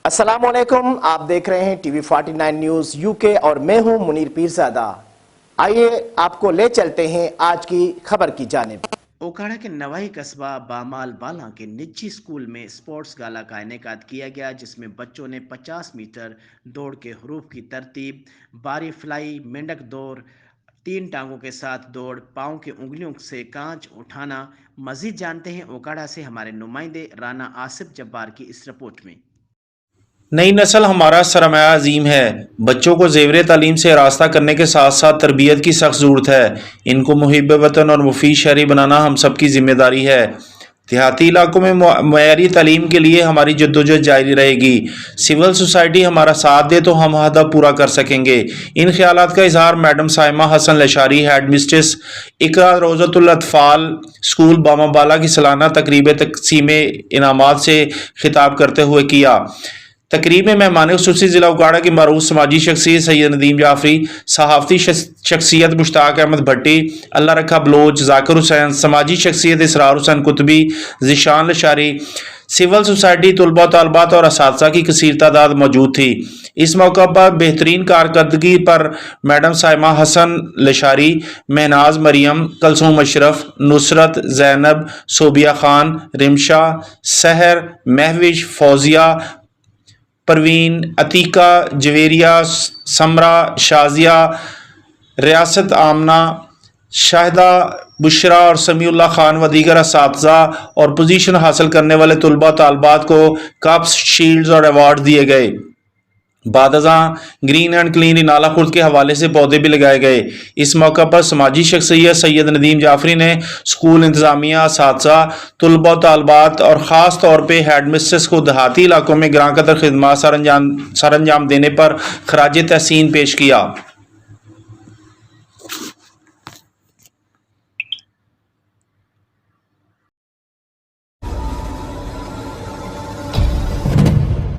अस्सलाम वालेकुम, आप देख रहे हैं टीवी 49 न्यूज यूके और मैं हूं मुनीर पीरजादा। आइए आपको ले चलते हैं आज की खबर की जानिब। ओकाड़ा के नवाई कस्बा बामाल बाला के निजी स्कूल में स्पोर्ट्स गाला का इनेकाद किया गया, जिसमें बच्चों ने 50 मीटर दौड़ के हरूफ की तरतीब, बारी फ्लाई, मेंढक दौड़, 3 टांगों के साथ दौड़, पाँव की उंगलियों से कांच उठाना। मजीद जानते हैं ओकाड़ा से हमारे नुमाइंदे राना आसिफ जब्बार की इस रिपोर्ट में। नई नस्ल हमारा सरमाया अजीम है। बच्चों को ज़ेवर तालीम से रास्ता करने के साथ साथ तरबियत की सख्त ज़रूरत है। इनको मुहिब वतन और मुफीद शहरी बनाना हम सब की जिम्मेदारी है। देहाती इलाकों में मयारी तालीम के लिए हमारी जद्दोजहद जारी रहेगी। सिविल सोसाइटी हमारा साथ दे तो हम हदफ पूरा कर सकेंगे। इन ख्यालात का इजहार madam Saima Hasan Lashari, head mistress Iqra Rozatul Atfal school बामाबाला की सालाना तकरीब तकसीम इनामात से खिताब करते हुए किया। तकरीब में मेहमान खुसूसी ज़िला उकाड़ा की मरूफ समाजी शख्सियत सैयद नदीम जाफरी, सहाफ़ती शख्सियत मुश्ताक अहमद भट्टी, अल्लाह रखा बलोच, जाकिर हुसैन, समाजी शख्सियत इसरार हुसैन कुतबी, ज़िशान लशारी, सिविल सोसाइटी, तलबा तालबात और असातिज़ा की कसीर तादाद मौजूद थी। इस मौका पर बेहतरीन कारकर्दगी पर मैडम साइमा हसन लशारी, महनाज मरियम, कलसूम अशरफ, नुसरत, जैनब, सोबिया खान, रिमशा, सहर, महविश, फौजिया, परवीन, अतीका, जवेरिया, समरा, शाजिया, रियासत आमना, शाहिदा, बुशरा और समीउल्लाह खान व दीगर असातिज़ा और पोजीशन हासिल करने वाले तलबा तालबात को कप्स, शील्ड्स और अवार्ड दिए गए। बादज़ां ग्रीन एंड क्लीन इनाला खुर्द के हवाले से पौधे भी लगाए गए। इस मौका पर समाजी शख्सियत सैयद नदीम जाफरी ने स्कूल इंतज़ामिया, असातिज़ा, तलबा तालबात और ख़ास तौर पर हेड मिस्ट्रेस को देहाती इलाकों में ग्रां कदर खिदमत सर अंजाम देने पर खराज तहसीन पेश किया।